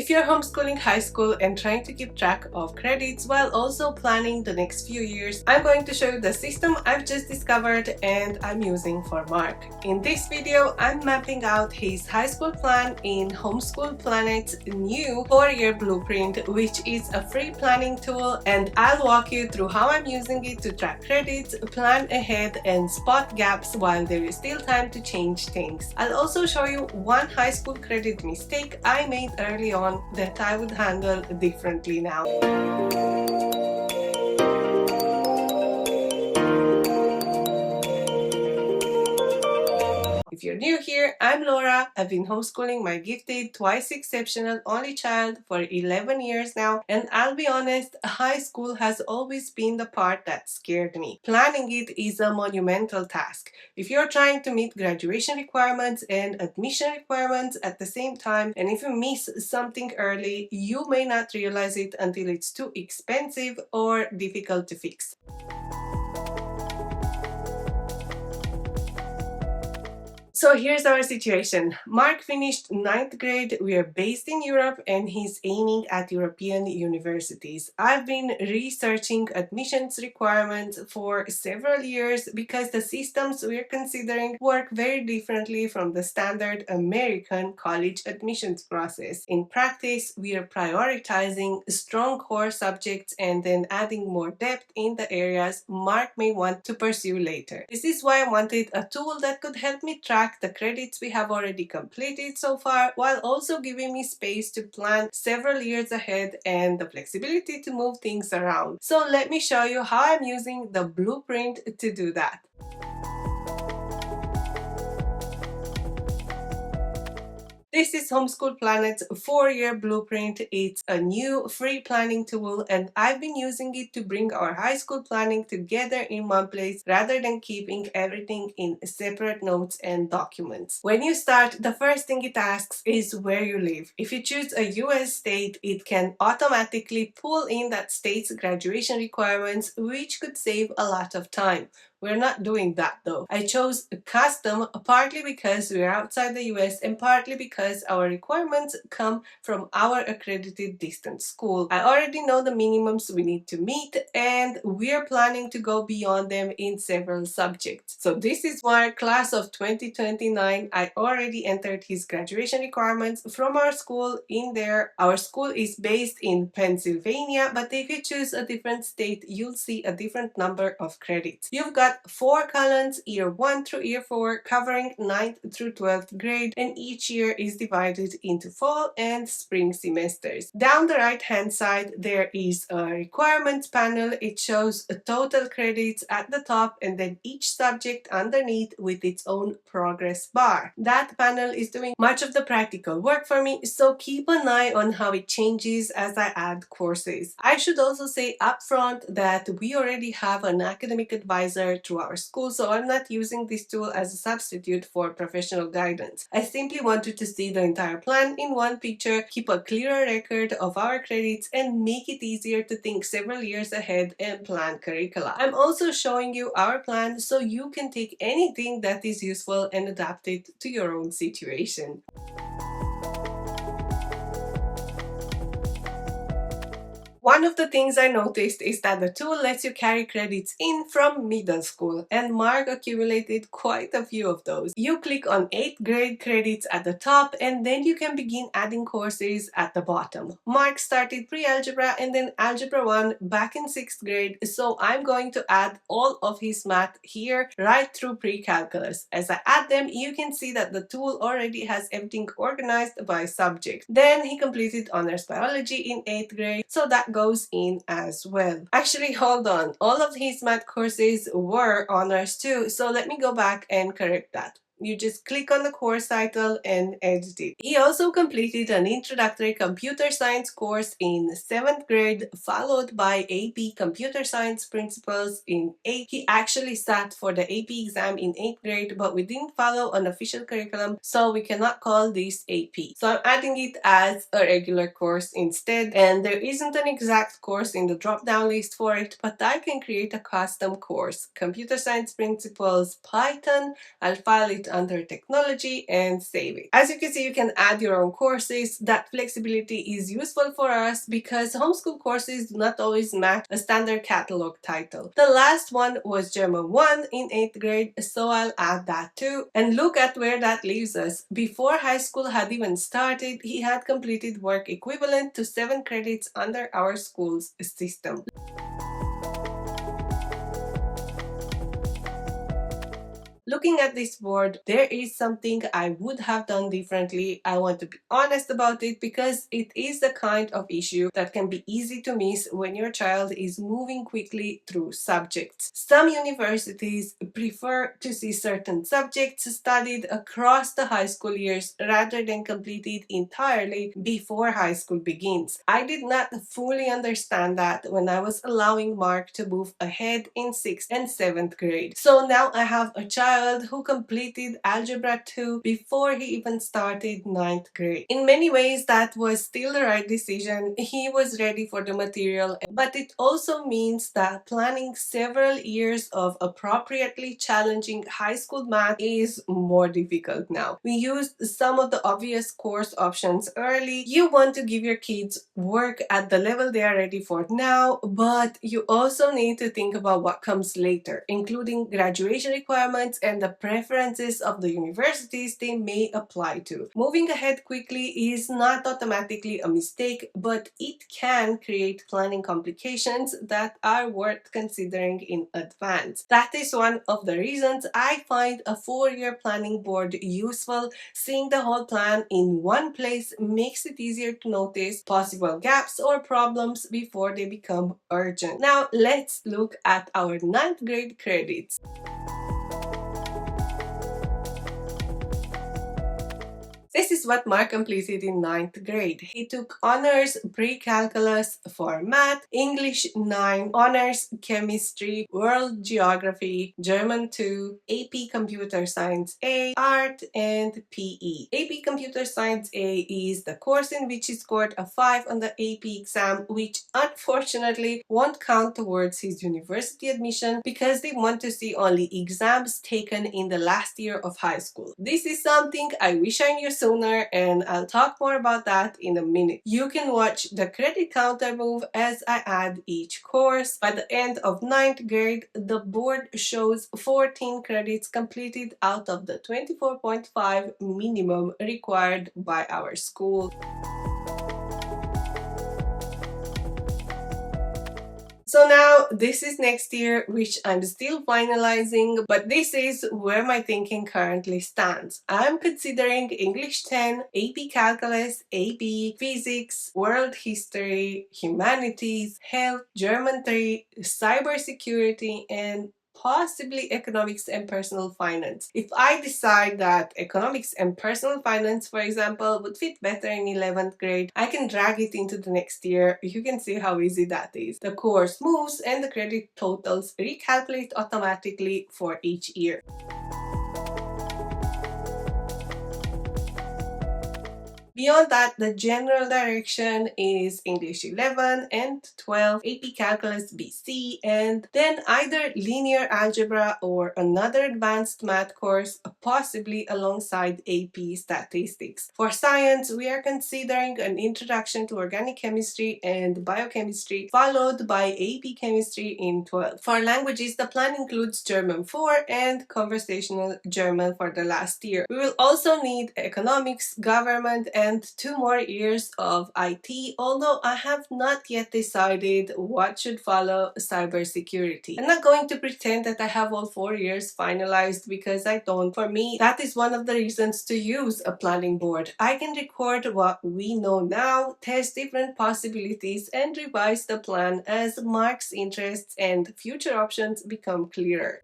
If you're homeschooling high school and trying to keep track of credits while also planning the next few years, I'm going to show you the system I've just discovered and I'm using for Marc. In this video, I'm mapping out his high school plan in Homeschool Planet's new 4-year blueprint, which is a free planning tool, and I'll walk you through how I'm using it to track credits, plan ahead, and spot gaps while there is still time to change things. I'll also show you one high school credit mistake I made early on that I would handle differently now. If you're new here, I'm Laura. I've been homeschooling my gifted, twice exceptional only child for 11 years now, and I'll be honest, high school has always been the part that scared me. Planning it is a monumental task. If you're trying to meet graduation requirements and admission requirements at the same time, and if you miss something early, you may not realize it until it's too expensive or difficult to fix. So here's our situation. Marc finished 9th grade. We are based in Europe and he's aiming at European universities. I've been researching admissions requirements for several years because the systems we're considering work very differently from the standard American college admissions process. In practice, we are prioritizing strong core subjects and then adding more depth in the areas Marc may want to pursue later. This is why I wanted a tool that could help me track the credits we have already completed so far, while also giving me space to plan several years ahead and the flexibility to move things around. So let me show you how I'm using the blueprint to do that. This is Homeschool Planet's 4-year blueprint. It's a new free planning tool and I've been using it to bring our high school planning together in one place rather than keeping everything in separate notes and documents. When you start, the first thing it asks is where you live. If you choose a US state, it can automatically pull in that state's graduation requirements, which could save a lot of time. We're not doing that though. I chose custom partly because we're outside the US and partly because our requirements come from our accredited distance school. I already know the minimums we need to meet and we're planning to go beyond them in several subjects. So this is why class of 2029, I already entered his graduation requirements from our school in there. Our school is based in Pennsylvania, but if you choose a different state, you'll see a different number of credits. You've got 4 columns, year 1 through year 4, covering 9th through 12th grade, and each year is divided into fall and spring semesters. Down the right hand side there is a requirements panel. It shows total credits at the top and then each subject underneath with its own progress bar. That panel is doing much of the practical work for me, so keep an eye on how it changes as I add courses. I should also say upfront that we already have an academic advisor through our school, so I'm not using this tool as a substitute for professional guidance. I simply wanted to see the entire plan in one picture, keep a clearer record of our credits, and make it easier to think several years ahead and plan curricula. I'm also showing you our plan so you can take anything that is useful and adapt it to your own situation. One of the things I noticed is that the tool lets you carry credits in from middle school, and Marc accumulated quite a few of those. You click on 8th grade credits at the top and then you can begin adding courses at the bottom. Marc started pre-algebra and then algebra 1 back in 6th grade, so I'm going to add all of his math here right through pre-calculus. As I add them, you can see that the tool already has everything organized by subject. Then he completed honors biology in 8th grade, so that goes in as well. Actually, hold on. All of his math courses were honors too, so let me go back and correct that. You just click on the course title and edit it. He also completed an introductory computer science course in 7th grade, followed by AP Computer Science Principles in 8th. He actually sat for the AP exam in 8th grade, but we didn't follow an official curriculum, so we cannot call this AP. So I'm adding it as a regular course instead, and there isn't an exact course in the drop-down list for it, but I can create a custom course. Computer Science Principles Python. I'll file it it under technology and save it. As you can see, you can add your own courses. That flexibility is useful for us because homeschool courses do not always match a standard catalog title. The last one was German 1 in 8th grade, so I'll add that too. And look at where that leaves us. Before high school had even started, he had completed work equivalent to 7 credits under our school's system. Looking at this board, there is something I would have done differently. I want to be honest about it because it is the kind of issue that can be easy to miss when your child is moving quickly through subjects. Some universities prefer to see certain subjects studied across the high school years rather than completed entirely before high school begins. I did not fully understand that when I was allowing Mark to move ahead in 6th and 7th grade. So now I have a child who completed Algebra 2 before he even started 9th grade. In many ways, that was still the right decision. He was ready for the material, but it also means that planning several years of appropriately challenging high school math is more difficult now. We used some of the obvious course options early. You want to give your kids work at the level they are ready for now, but you also need to think about what comes later, including graduation requirements and the preferences of the universities they may apply to. Moving ahead quickly is not automatically a mistake, but it can create planning complications that are worth considering in advance. That is one of the reasons I find a 4-year planning board useful. Seeing the whole plan in one place makes it easier to notice possible gaps or problems before they become urgent. Now let's look at our 9th grade credits. This is what Marc completed in 9th grade. He took honors pre-calculus for math, English 9, honors chemistry, world geography, German 2, AP Computer Science A, art, and PE. AP Computer Science A is the course in which he scored a 5 on the AP exam, which unfortunately won't count towards his university admission because they want to see only exams taken in the last year of high school. This is something I wish I knew sooner, and I'll talk more about that in a minute. You can watch the credit counter move as I add each course. By the end of 9th grade, the board shows 14 credits completed out of the 24.5 minimum required by our school. So now this is next year, which I'm still finalizing, but this is where my thinking currently stands. I'm considering English 10, AP Calculus, AP, Physics, World History, Humanities, Health, German 3, Cybersecurity, and possibly economics and personal finance. If I decide that economics and personal finance, for example, would fit better in 11th grade, I can drag it into the next year. You can see how easy that is. The course moves and the credit totals recalculate automatically for each year. Beyond that, the general direction is English 11 and 12, AP Calculus BC, and then either linear algebra or another advanced math course, possibly alongside AP Statistics. For science, we are considering an introduction to organic chemistry and biochemistry, followed by AP Chemistry in 12. For languages, the plan includes German 4 and conversational German for the last year. We will also need economics, government, and 2 more years of IT, although I have not yet decided what should follow cybersecurity. I'm not going to pretend that I have all 4 years finalized because I don't. For me, that is one of the reasons to use a planning board. I can record what we know now, test different possibilities, and revise the plan as Marc's interests and future options become clearer.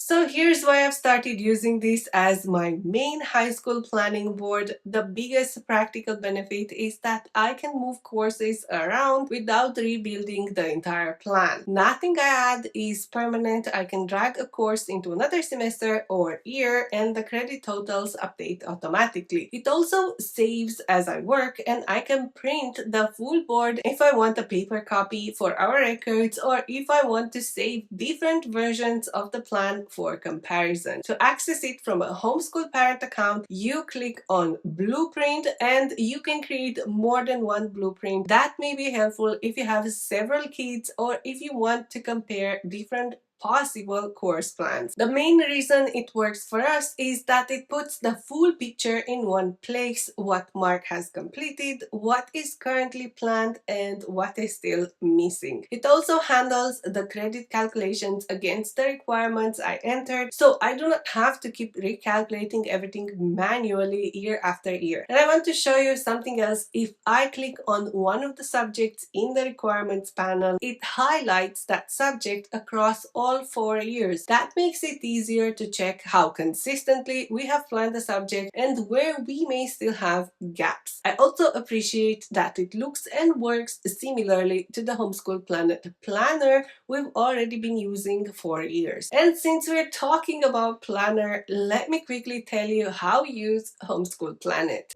So here's why I've started using this as my main high school planning board. The biggest practical benefit is that I can move courses around without rebuilding the entire plan. Nothing I add is permanent. I can drag a course into another semester or year and the credit totals update automatically. It also saves as I work and I can print the full board if I want a paper copy for our records or if I want to save different versions of the plan for comparison. To access it from a Homeschool Parent account, you click on Blueprint and you can create more than one blueprint. That may be helpful if you have several kids or if you want to compare different possible course plans. The main reason it works for us is that it puts the full picture in one place: what Mark has completed, what is currently planned, and what is still missing. It also handles the credit calculations against the requirements I entered, so I do not have to keep recalculating everything manually year after year. And I want to show you something else. If I click on one of the subjects in the requirements panel, it highlights that subject across all 4 years. That makes it easier to check how consistently we have planned the subject and where we may still have gaps. I also appreciate that it looks and works similarly to the Homeschool Planet planner we've already been using for years. And since we're talking about planner, let me quickly tell you how we use Homeschool Planet.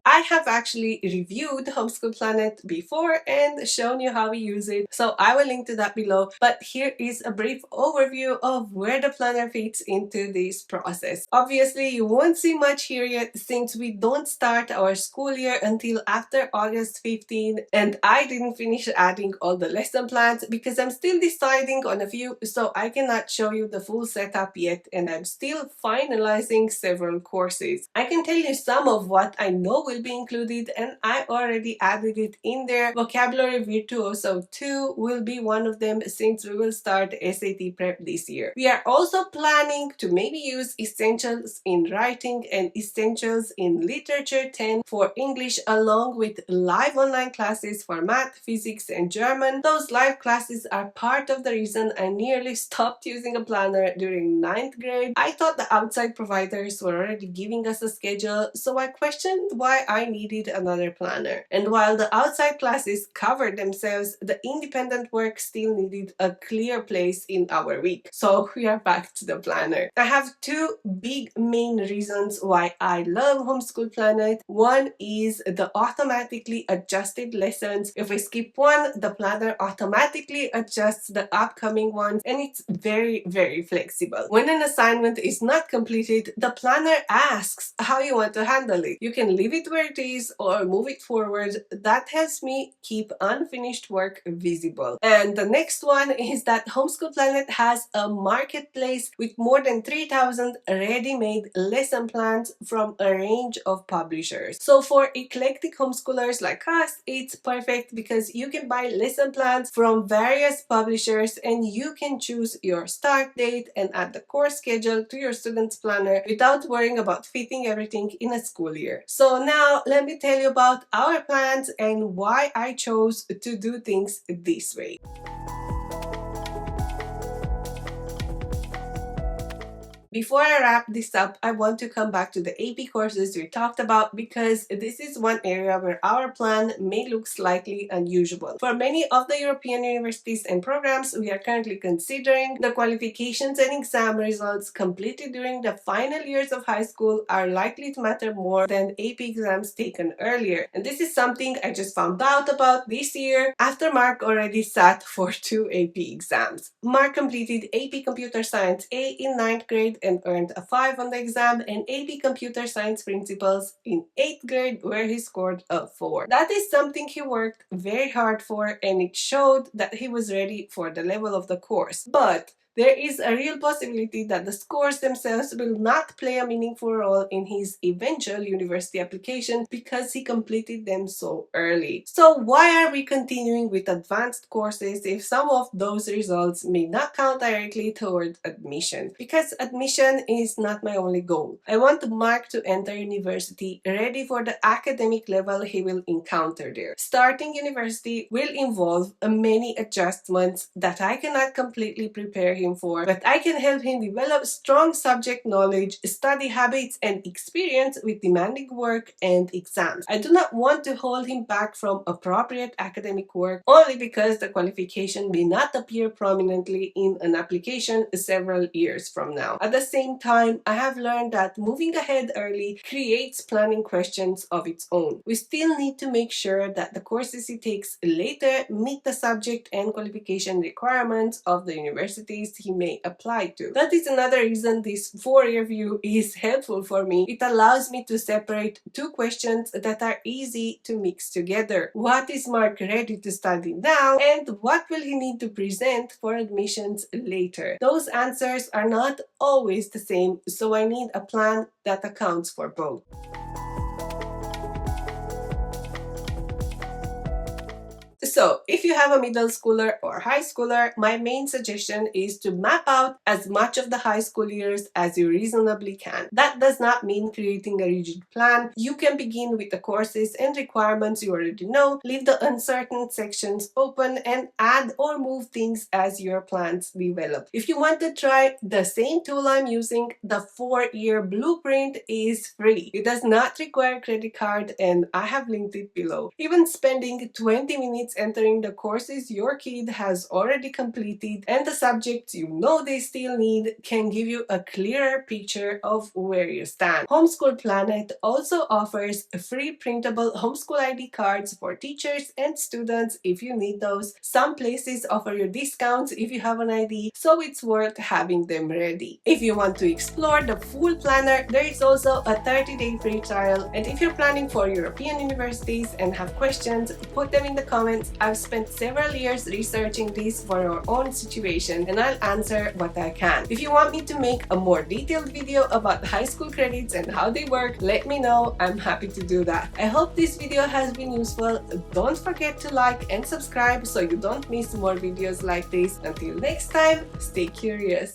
I have actually reviewed Homeschool Planet before and shown you how we use it, so I will link to that below. But here is a brief overview of where the planner fits into this process. Obviously, you won't see much here yet since we don't start our school year until after August 15, and I didn't finish adding all the lesson plans because I'm still deciding on a few, so I cannot show you the full setup yet, and I'm still finalizing several courses. I can tell you some of what I know will be included, and I already added it in there. Vocabulary Virtuoso 2 will be one of them since we will start SAT prep this year. We are also planning to maybe use Essentials in Writing and Essentials in Literature 10 for English, along with live online classes for math, physics, and German. Those live classes are part of the reason I nearly stopped using a planner during 9th grade. I thought the outside providers were already giving us a schedule, so I questioned why I needed another planner. And while the outside classes covered themselves, the independent work still needed a clear place in our week. So we are back to the planner. I have two big main reasons why I love Homeschool Planet. One is the automatically adjusted lessons. If we skip one, the planner automatically adjusts the upcoming ones, and it's very flexible. When an assignment is not completed, the planner asks how you want to handle it. You can leave it where it is or move it forward. That helps me keep unfinished work visible. And the next one is that Homeschool Planet has a marketplace with more than 3,000 ready-made lesson plans from a range of publishers. So for eclectic homeschoolers like us, it's perfect because you can buy lesson plans from various publishers and you can choose your start date and add the course schedule to your student's planner without worrying about fitting everything in a school year. So now let me tell you about our plans and why I chose to do things this way. Before I wrap this up, I want to come back to the AP courses we talked about because this is one area where our plan may look slightly unusual. For many of the European universities and programs we are currently considering, the qualifications and exam results completed during the final years of high school are likely to matter more than AP exams taken earlier. And this is something I just found out about this year after Mark already sat for 2 AP exams. Mark completed AP Computer Science A in 9th grade and earned a 5 on the exam, and AP Computer Science Principles in 8th grade where he scored a 4. That is something he worked very hard for, and it showed that he was ready for the level of the course. But there is a real possibility that the scores themselves will not play a meaningful role in his eventual university application because he completed them so early. So why are we continuing with advanced courses if some of those results may not count directly toward admission? Because admission is not my only goal. I want Mark to enter university ready for the academic level he will encounter there. Starting university will involve many adjustments that I cannot completely prepare him for, but I can help him develop strong subject knowledge, study habits, and experience with demanding work and exams. I do not want to hold him back from appropriate academic work only because the qualification may not appear prominently in an application several years from now. At the same time, I have learned that moving ahead early creates planning questions of its own. We still need to make sure that the courses he takes later meet the subject and qualification requirements of the universities he may apply to. That is another reason this 4-year view is helpful for me. It allows me to separate two questions that are easy to mix together. What is Mark ready to study now, and what will he need to present for admissions later? Those answers are not always the same, so I need a plan that accounts for both. So, if you have a middle schooler or high schooler, my main suggestion is to map out as much of the high school years as you reasonably can. That does not mean creating a rigid plan. You can begin with the courses and requirements you already know, leave the uncertain sections open, and add or move things as your plans develop. If you want to try the same tool I'm using, the 4-year blueprint is free. It does not require credit card, and I have linked it below. Even spending 20 minutes entering the courses your kid has already completed and the subjects you know they still need can give you a clearer picture of where you stand. Homeschool Planet also offers free printable homeschool ID cards for teachers and students if you need those. Some places offer you discounts if you have an ID, so it's worth having them ready. If you want to explore the full planner, there is also a 30-day free trial, and if you're planning for European universities and have questions, put them in the comments. I've spent several years researching this for our own situation, and I'll answer what I can. If you want me to make a more detailed video about high school credits and how they work, let me know. I'm happy to do that. I hope this video has been useful. Don't forget to like and subscribe so you don't miss more videos like this. Until next time, stay curious.